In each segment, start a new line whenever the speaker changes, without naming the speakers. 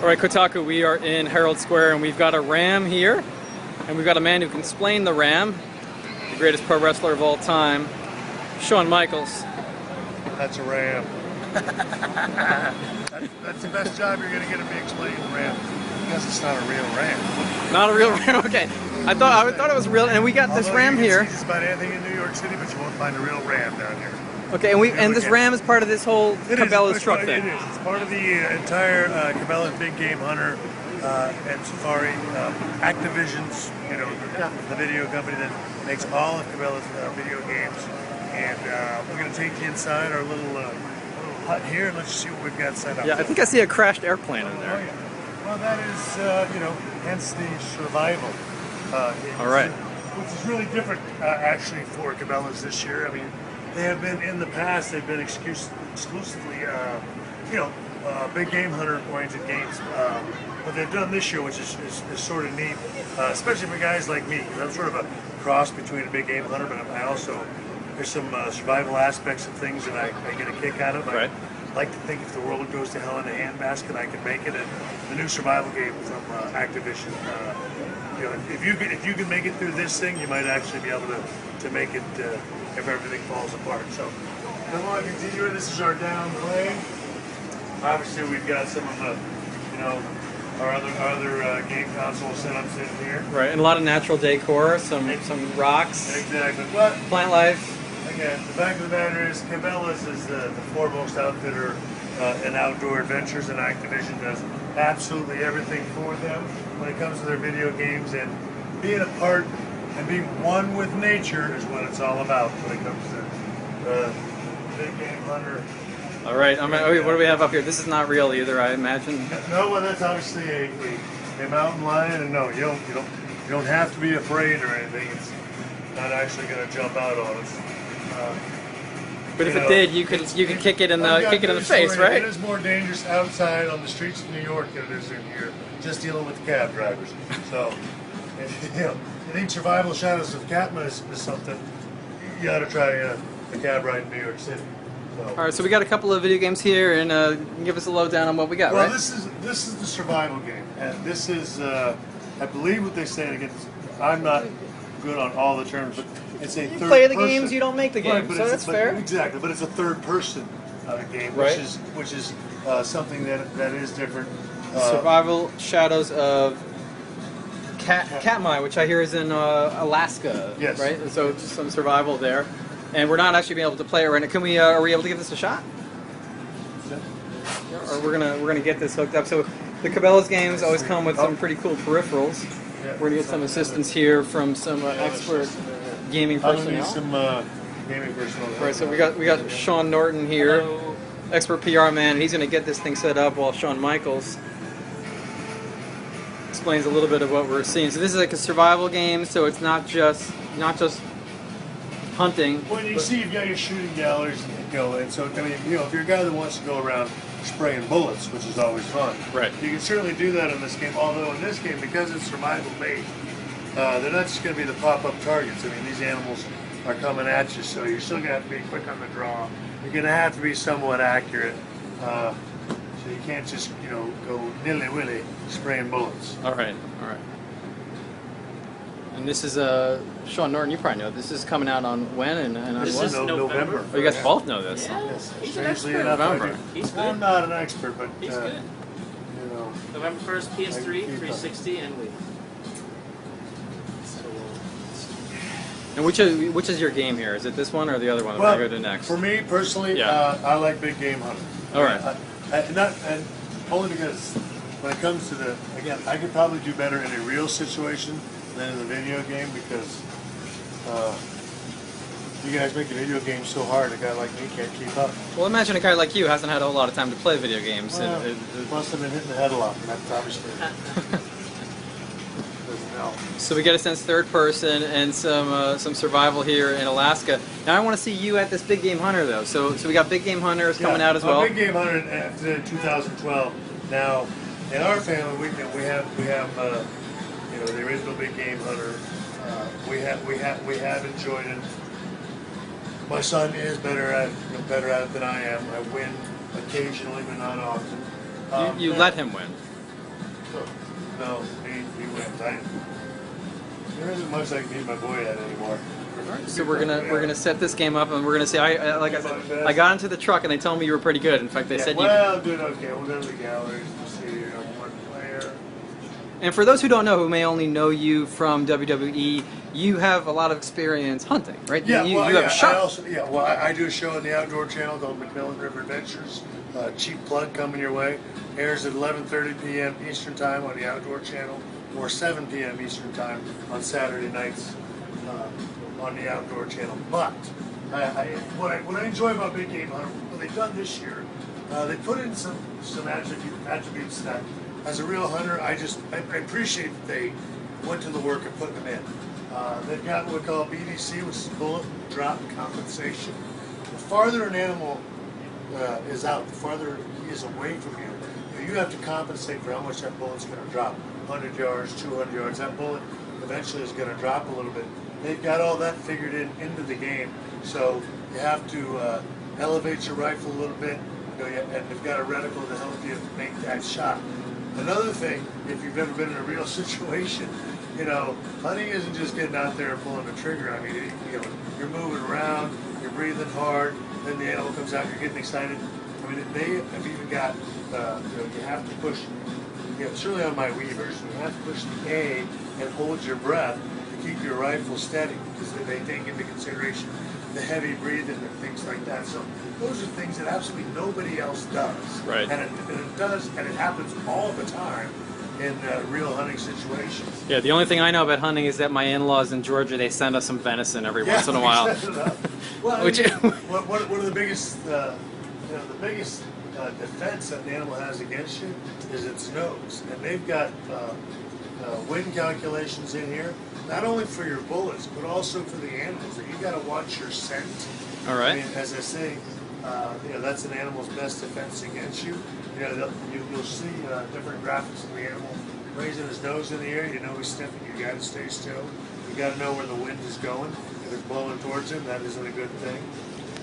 All right, Kotaku, we are in Herald Square, and we've got a Ram here, and we've got a man who can explain the Ram, the greatest pro wrestler of all time, Shawn Michaels.
That's a Ram. that's the best job you're going to get of me explaining the Ram, because it's not a real Ram.
Not a real Ram, okay. I thought it was real, and we got this Ram here.
It's about anything in New York City, but you won't find a real Ram down here.
Okay, and this Ram is part of this whole Cabela's truck thing.
It is. It's part of the entire Cabela's Big Game Hunter and Safari Activision's, the video company that makes all of Cabela's video games. And we're going to take you inside our little hut here and let's see what we've got set up.
Yeah, I think I see a crashed airplane in there.
Oh, yeah. Well, that is, hence the survival.
All right.
Which is really different, actually, for Cabela's this year. I mean, they have been, in the past, they've been exclusively, big game hunter-oriented games. What they've done this year, which is sort of neat, especially for guys like me, because I'm sort of a cross between a big game hunter, but I also, there's some survival aspects of things that I get a kick out of.
Right.
I like to think if the world goes to hell in a handbasket, I can make it. And the new survival game from Activision, if you can make it through this thing, you might actually be able to make it if everything falls apart. So, I don't want to continue. This is our down plane. Obviously, we've got some of the, our other game console setups in here.
Right, and a lot of natural decor, some rocks.
Exactly. But
plant life.
again, the fact of the matter is, Cabela's is the foremost outfitter in outdoor adventures, and Activision does absolutely everything for them when it comes to their video games. And being a part and being one with nature is what it's all about when it comes to big game hunter.
All right, what do we have up here? This is not real either, I imagine.
No, well, that's obviously a mountain lion, and no, you don't have to be afraid or anything. It's not actually going to jump out on us.
But if it did, you could kick it in the face, right?
It is more dangerous outside on the streets of New York than it is in here, just dealing with the cab drivers. So, you think survival shadows of Catma is something, you got to try a cab ride in New York City. So.
All right, so we got a couple of video games here, and give us a lowdown on what we got,
well,
right?
Well, this is the survival game, and this is, I believe what they say, again, I'm not good on all the terms, but it's a third person. You
play the games, you don't make the games,
right,
so that's fair.
Exactly, but it's a third-person game,
right.
which is something that is different.
Survival Shadows of Katmai, which I hear is in Alaska,
yes.
Right? So some survival there. And we're not actually being able to play it right now. Can we? Are we able to give this a shot? Or we're gonna get this hooked up. So the Cabela's games always come with some pretty cool peripherals.
Yeah.
We're gonna get some assistance here from some expert gaming personnel.
Some gaming personnel.
Right. So we got Sean Norton here, hello. Expert PR man. He's gonna get this thing set up while Shawn Michaels explains a little bit of what we're seeing. So this is like a survival game. So it's not just hunting.
Well, you see, you've got your shooting galleries, and so I mean, if you're a guy that wants to go around spraying bullets, which is always fun,
right? You
can certainly do that in this game. Although in this game, because it's survival based, they're not just going to be the pop-up targets. I mean, these animals are coming at you, so you're still going to have to be quick on the draw. You're going to have to be somewhat accurate, so you can't just go nilly-willy spraying bullets.
All right. And this is Sean Norton. You probably know this is coming out on when and on
this
what?
Is November.
Oh, you guys both know this.
Yeah,
yes.
he's an expert.
November.
He's good.
I'm not an expert, but
he's good. November 1st, PS3, 360, and Wii.
And which is your game here? Is it this one or the other one?
Well,
we're going to go to next.
For me personally, I like big game hunting.
All right.
And only because when it comes to I could probably do better in a real situation than in the video game, because you guys make the video game so hard, a guy like me can't keep up.
Well, imagine a guy like you hasn't had a whole lot of time to play video games.
Well, plus I've been hitting the head a lot, and that's obviously doesn't help.
So we get a sense third person and some survival here in Alaska. Now I want to see you at this Big Game Hunter though. So we got Big Game Hunters coming out as well.
Big Game Hunter after 2012. Now in our family we have the original Big Game Hunter. We have enjoyed it. My son is better at it than I am. I win occasionally, but not often.
You let him win.
No, he wins. There isn't much I can beat my boy at anymore.
So we're gonna set this game up, and we're gonna see. Like I said, I got into the truck, and they told me you were pretty good. In fact, they said you.
Well, doing okay. We'll go to the galleries and see one player.
And for those who don't know, who may only know you from WWE, you have a lot of experience hunting, right?
Yeah,
you have a show.
I do a show on the Outdoor Channel called McMillan River Adventures. Cheap plug coming your way. Airs at 11:30 p.m. Eastern Time on the Outdoor Channel, or 7 p.m. Eastern Time on Saturday nights on the Outdoor Channel. But what I enjoy about Big Game Hunter, what they've done this year, they put in some attributes that, as a real hunter, I appreciate that they went to the work of putting them in. They've got what we call BDC, which is bullet drop compensation. The farther an animal is out, the farther he is away from you, you have to compensate for how much that bullet's going to drop. 100 yards, 200 yards, that bullet eventually is going to drop a little bit. They've got all that figured into the game, so you have to elevate your rifle a little bit, and they've got a reticle to help you make that shot. Another thing, if you've ever been in a real situation, hunting isn't just getting out there and pulling the trigger. I mean, you're moving around, you're breathing hard, then the animal comes out, you're getting excited. I mean, they have even got, you have to push, certainly on my Weavers, you have to push the A and hold your breath to keep your rifle steady, because they take into consideration the heavy breathing and things like that. So those are things that absolutely nobody else does.
Right.
And it does, and it happens all the time in real hunting situations.
Yeah, the only thing I know about hunting is that my in-laws in Georgia, they send us some venison every once in a while.
Well,
Which
one of the biggest, defense that an animal has against you is its nose, and they've got wind calculations in here, not only for your bullets, but also for the animals. That you got to watch your scent.
All right.
I mean, as I say, that's an animal's best defense against you. You'll see different graphics of the animal raising his nose in the air. You know he's sniffing. You got to stay still. You got to know where the wind is going. If it's blowing towards him, that isn't a good thing.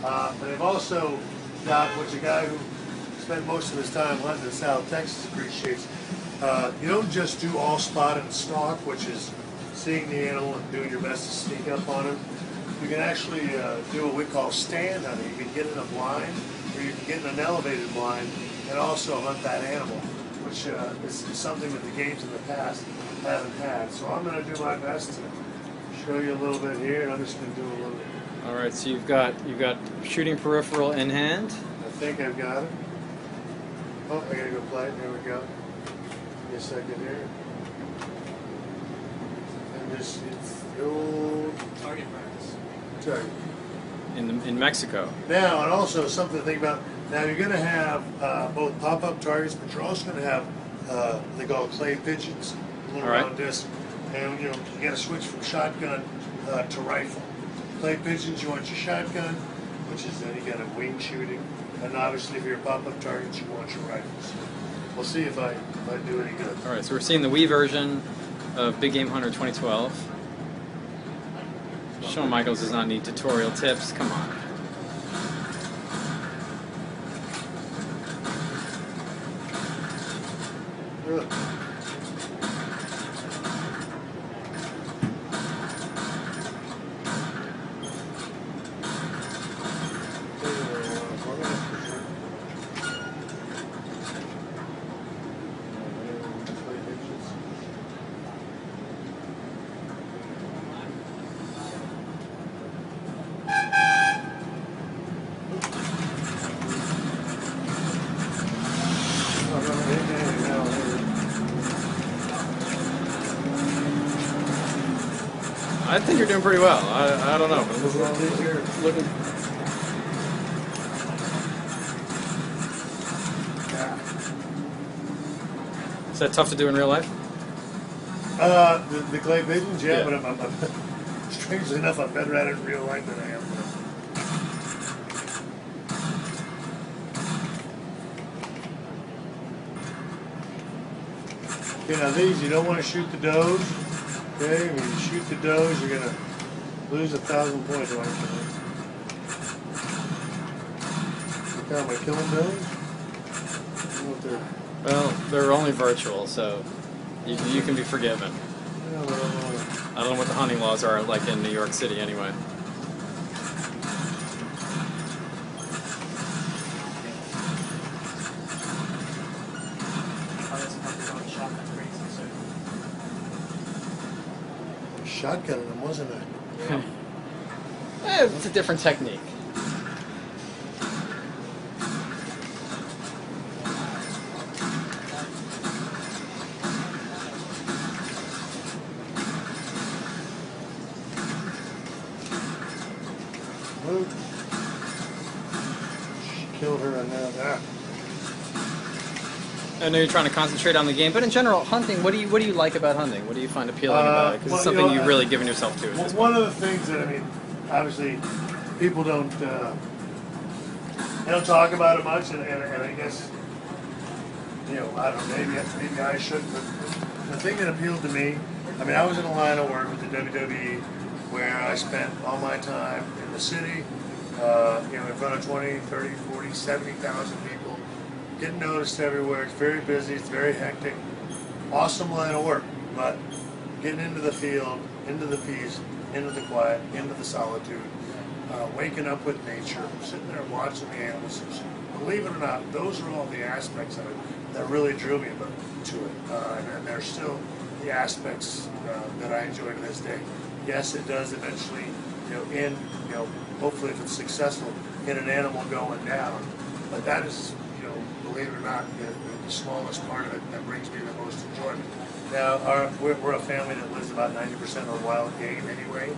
But they've also got what a guy who spent most of his time hunting in South Texas appreciates. You don't just do all spot and stalk, which is seeing the animal and doing your best to sneak up on him. You can actually do what we call stand hunting. You can get in a blind, or you can get in an elevated blind and also hunt that animal, which is something that the games in the past haven't had. So I'm going to do my best to show you a little bit here, and I'm just going to do a little bit.
All right, so you've got shooting peripheral in hand.
I think I've got it. Oh, I got to go play it. There we go. Give me a second here. And it's the old
Target practice.
target.
In Mexico.
Now, and also something to think about. Now, you're going to have both pop-up targets, but you're also going to have they call clay pigeons, a little round disc, and you got to switch from shotgun to rifle. Clay pigeons, you want your shotgun, which is then you got a wing shooting, and obviously for your pop-up targets, you want your rifles. We'll see if I do any good.
All right, so we're seeing the Wii version of Big Game Hunter 2012. Shawn Michaels does not need tutorial tips. Come on.
Good.
I think you're doing pretty well. I don't know. Looking. Is that tough to do in real life?
The clay pigeons, yeah. But I'm strangely enough, I'm better at it in real life than I am. Okay, now these, you don't want to shoot the does. Okay, when you shoot the does, you're going to lose 1,000 points. Look how am I killing does? I don't know what they're...
Well, they're only virtual, so you can be forgiven.
Yeah, well,
I don't know what the hunting laws are like in New York City anyway.
shotgunning them, wasn't it?
It's a different technique.
Luke. She killed her and now.
I know you're trying to concentrate on the game, but in general, hunting. What do you like about hunting? What do you find appealing about it? Because it's something you've really given yourself to.
One of the things that obviously, people don't they don't talk about it much, and I guess I don't know, maybe I shouldn't. But the thing that appealed to me, I was in a line of work with the WWE where I spent all my time in the city, in front of 20, 30, 40, 70,000 people. Getting noticed everywhere. It's very busy. It's very hectic. Awesome line of work, but getting into the field, into the peace, into the quiet, into the solitude, waking up with nature, sitting there watching the animals. Believe it or not, those are all the aspects of it that really drew me to it, and they're still the aspects that I enjoy to this day. Yes, it does eventually, hopefully if it's successful, in an animal going down, but that is, believe it or not, the smallest part of it that brings me the most enjoyment. Now, we're a family that lives about 90% on wild game anyway,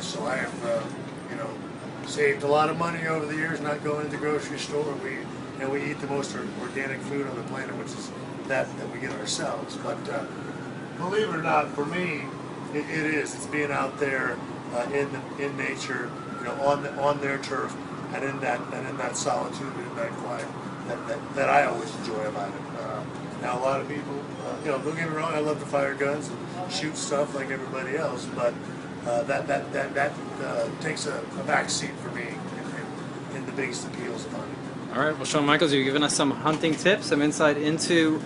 so I have, saved a lot of money over the years not going to the grocery store. We eat the most organic food on the planet, which is that we get ourselves. But believe it or not, for me, it is. It's being out there in nature, on their turf, and in that solitude, and in that quiet. That I always enjoy about it. Now, a lot of people, don't get me wrong, I love to fire guns and shoot stuff like everybody else, but that takes a back seat for me in the biggest appeals of hunting.
All right, well, Shawn Michaels, you've given us some hunting tips, some insight into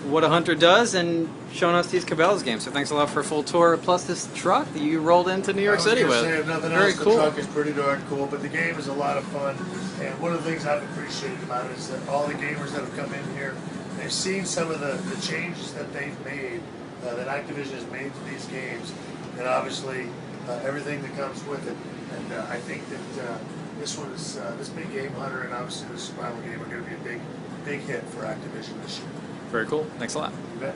what a hunter does, and showing us these Cabela's games. So thanks a lot for a full tour, plus this truck that you rolled into New York City with.
If nothing
Very
else,
cool.
The truck is pretty darn cool, but the game is a lot of fun. And one of the things I've appreciated about it is that all the gamers that have come in here, they've seen some of the changes that they've made, that Activision has made to these games, and obviously everything that comes with it. And I think that this big game hunter and obviously the survival game are going to be a big hit for Activision this year.
Very cool. Thanks a lot.
You bet.